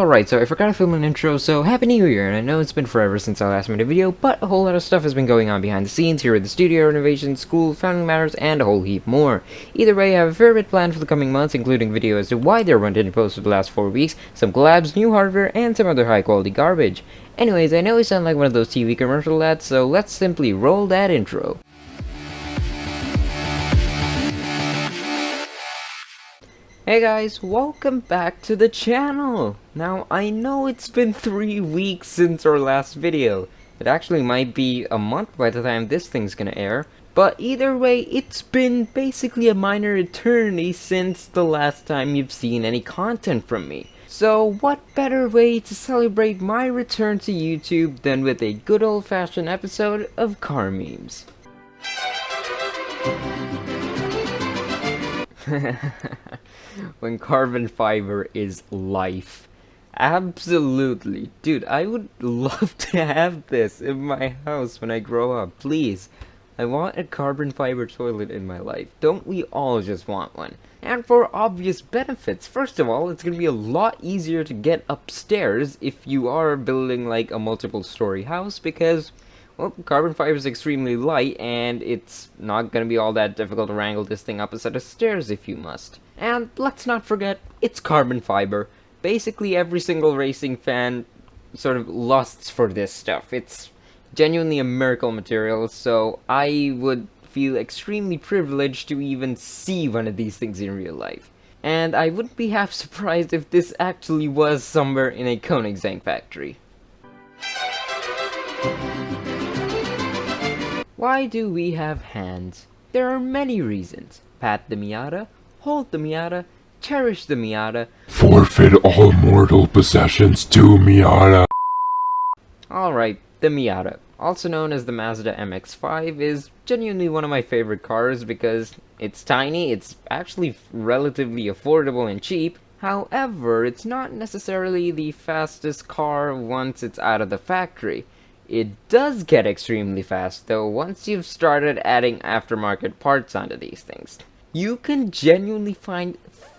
Alright, so I forgot to film an intro, so Happy New Year, and I know it's been forever since I last made a video, but a whole lot of stuff has been going on behind the scenes here with the studio renovations, school, family matters, and a whole heap more. Either way, I have a fair bit planned for the coming months, including video as to why there weren't any posts for the last 4 weeks, some collabs, new hardware, and some other high quality garbage. Anyways, I know I sound like one of those TV commercial ads, so let's simply roll that intro. Hey guys, welcome back to the channel! Now, I know it's been 3 weeks since our last video. It actually might be a month by the time this thing's gonna air. But either way, it's been basically a minor eternity since the last time you've seen any content from me. So what better way to celebrate my return to YouTube than with a good old-fashioned episode of car memes. When carbon fiber is life. Absolutely. Dude, I would love to have this in my house when I grow up. Please. I want a carbon fiber toilet in my life. Don't we all just want one? And for obvious benefits. First of all, it's going to be a lot easier to get upstairs if you are building like a multiple story house because, well, carbon fiber is extremely light, and it's not going to be all that difficult to wrangle this thing up a set of stairs if you must. And let's not forget, it's carbon fiber. Basically, every single racing fan sort of lusts for this stuff. It's genuinely a miracle material, so I would feel extremely privileged to even see one of these things in real life. And I wouldn't be half surprised if this actually was somewhere in a Koenigsegg factory. Why do we have hands? There are many reasons. Pat the Miata, hold the Miata, cherish the Miata, forfeit all mortal possessions to Miata. Alright, the Miata, also known as the Mazda MX-5, is genuinely one of my favorite cars because it's tiny, it's actually relatively affordable and cheap. However, it's not necessarily the fastest car once it's out of the factory. It does get extremely fast though once you've started adding aftermarket parts onto these things. You can genuinely find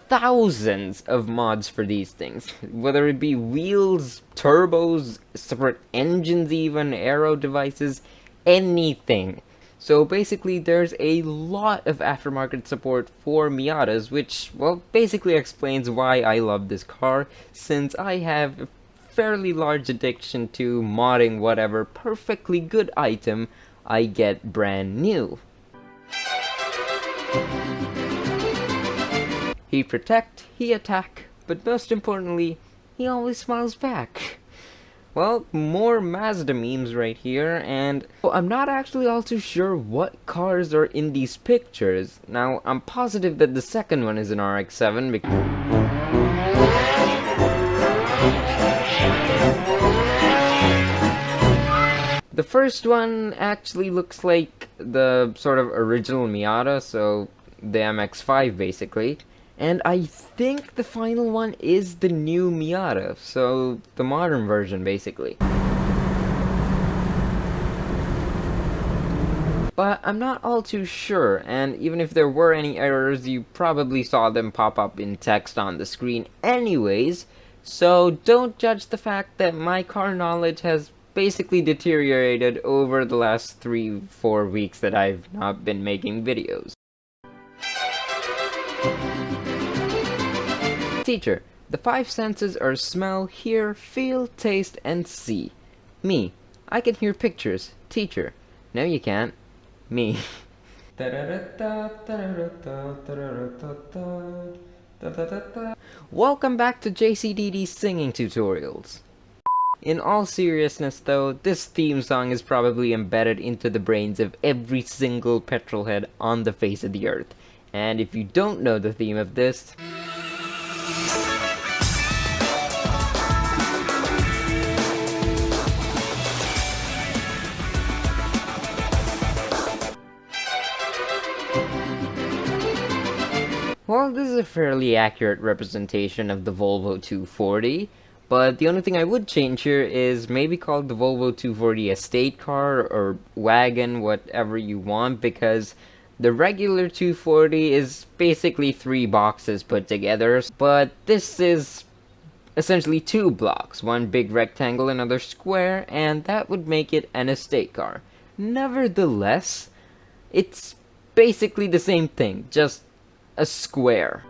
thousands of mods for these things, whether it be wheels, turbos, separate engines even, aero devices, anything. So basically there's a lot of aftermarket support for Miatas, which, well, basically explains why I love this car, since I have a fairly large addiction to modding whatever perfectly good item I get brand new. He protect, he attack, but most importantly, he always smiles back. Well, more Mazda memes right here, and I'm not actually all too sure what cars are in these pictures. Now, I'm positive that the second one is an RX-7 because the first one actually looks like the sort of original Miata, so the MX-5 basically. And I think the final one is the new Miata, so the modern version basically. But I'm not all too sure, and even if there were any errors, you probably saw them pop up in text on the screen anyways, so don't judge the fact that my car knowledge has basically deteriorated over the last 3-4 weeks that I've not been making videos. Teacher, the 5 senses are smell, hear, feel, taste, and see. Me, I can hear pictures. Teacher, no you can't. Me. Welcome back to JCDD's singing tutorials. In all seriousness though, this theme song is probably embedded into the brains of every single petrolhead on the face of the earth. And if you don't know the theme of this, well, this is a fairly accurate representation of the Volvo 240, but the only thing I would change here is maybe call the Volvo 240 estate car or wagon, whatever you want, because the regular 240 is basically 3 boxes put together, but this is essentially 2 blocks, one big rectangle, another square, and that would make it an estate car. Nevertheless, it's basically the same thing, just a square.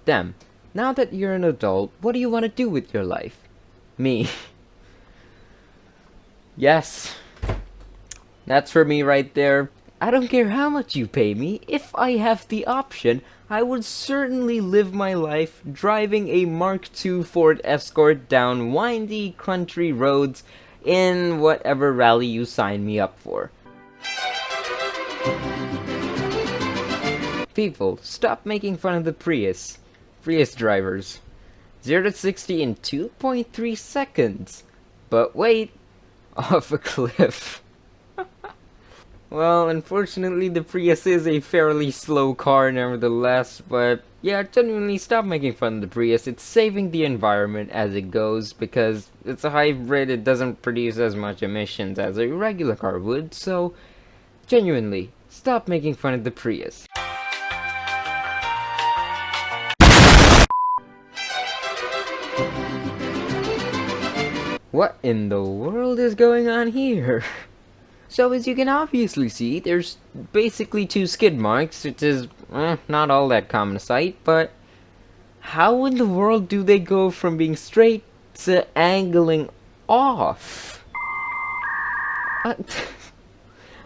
Damn, now that you're an adult, what do you want to do with your life? Me. Yes. That's for me right there. I don't care how much you pay me. If I have the option, I would certainly live my life driving a Mark II Ford Escort down windy country roads in whatever rally you sign me up for. People, stop making fun of the Prius drivers. 0 to 60 in 2.3 seconds. But wait, off a cliff. Well, unfortunately, the Prius is a fairly slow car nevertheless, but yeah, genuinely stop making fun of the Prius. It's saving the environment as it goes, because it's a hybrid, it doesn't produce as much emissions as a regular car would, so genuinely, stop making fun of the Prius. What in the world is going on here? So as you can obviously see, there's basically 2 skid marks, which is not all that common sight, but how in the world do they go from being straight to angling off?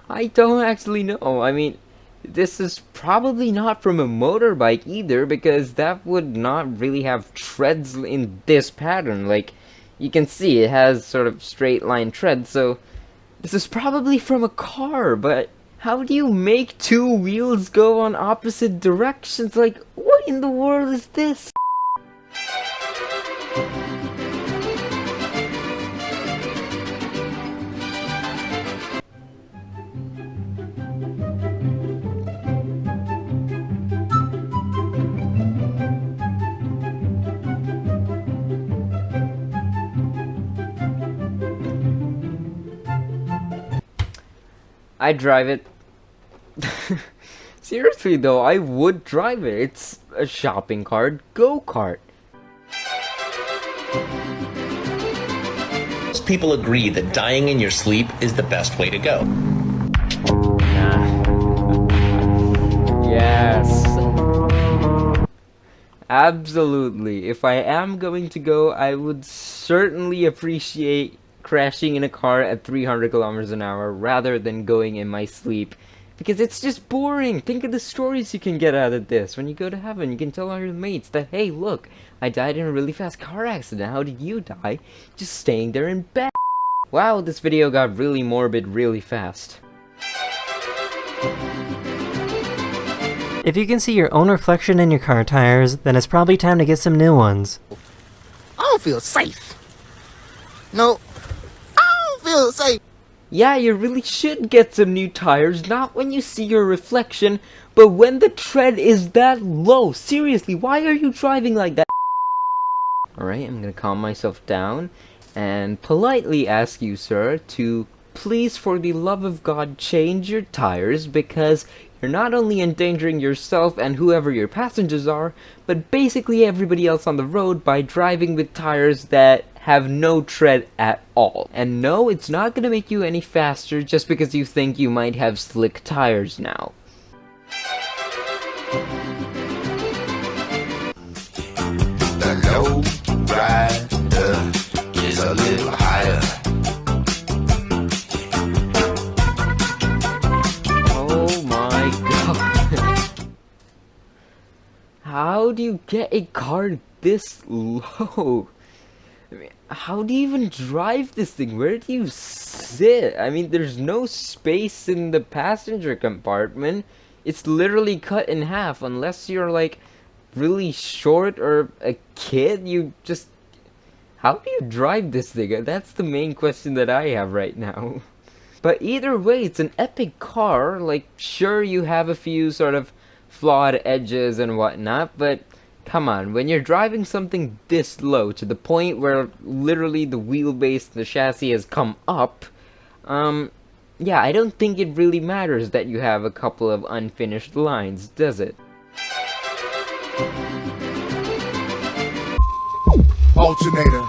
I don't actually know. I mean, this is probably not from a motorbike either, because that would not really have treads in this pattern. Like, you can see it has sort of straight line treads, so this is probably from a car, but how do you make 2 wheels go on opposite directions? Like, what in the world is this? I drive it. Seriously though, I would drive it. It's a shopping cart, go-kart. Most people agree that dying in your sleep is the best way to go. Yes. Absolutely. If I am going to go, I would certainly appreciate crashing in a car at 300 kilometers an hour rather than going in my sleep, because it's just boring. Think of the stories you can get out of this. When you go to heaven, you can tell all your mates that, hey, look, I died in a really fast car accident. How did you die? Just staying there in bed. Wow, this video got really morbid really fast. If you can see your own reflection in your car tires, then it's probably time to get some new ones. I don't feel safe. No, I don't feel safe. Yeah, you really should get some new tires, not when you see your reflection, but when the tread is that low. Seriously, why are you driving like that? Alright, I'm gonna calm myself down and politely ask you, sir, to please, for the love of God, change your tires, because you're not only endangering yourself and whoever your passengers are, but basically everybody else on the road by driving with tires that have no tread at all. And no, it's not gonna make you any faster just because you think you might have slick tires now. The low rider is a little higher. Oh my god. How do you get a car this low? I mean, how do you even drive this thing? Where do you sit? I mean, there's no space in the passenger compartment. It's literally cut in half. Unless you're like really short or a kid, you just... How do you drive this thing? That's the main question that I have right now. But either way, it's an epic car. Like, sure, you have a few sort of flawed edges and whatnot, but come on, when you're driving something this low to the point where literally the wheelbase, the chassis has come up, yeah, I don't think it really matters that you have a couple of unfinished lines, does it? Alternator.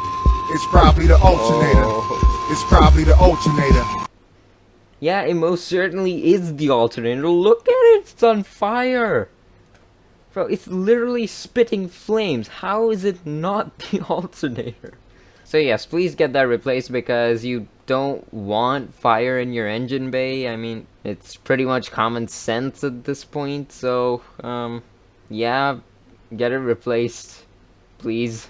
It's probably the alternator. Oh. It's probably the alternator. Yeah, it most certainly is the alternator. Look at it, it's on fire. Bro, it's literally spitting flames. How is it not the alternator? So yes, please get that replaced because you don't want fire in your engine bay. I mean, it's pretty much common sense at this point. So, yeah, get it replaced, please.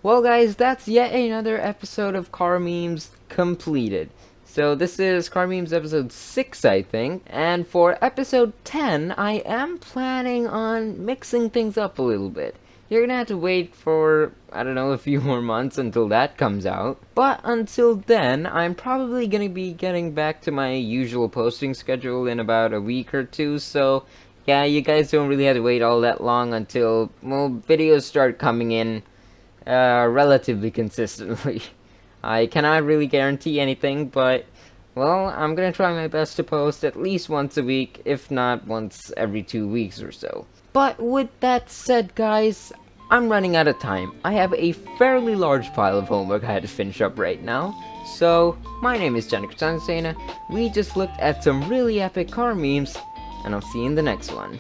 Well guys, that's yet another episode of Car Memes completed. So this is Car Memes episode 6, I think, and for episode 10, I am planning on mixing things up a little bit. You're gonna have to wait for, I don't know, a few more months until that comes out. But until then, I'm probably gonna be getting back to my usual posting schedule in about a week or two, so yeah, you guys don't really have to wait all that long until, well, videos start coming in relatively consistently. I cannot really guarantee anything, but, well, I'm gonna try my best to post at least once a week, if not once every 2 weeks or so. But with that said, guys, I'm running out of time. I have a fairly large pile of homework I had to finish up right now. So, my name is Janik Sansena. We just looked at some really epic car memes, and I'll see you in the next one.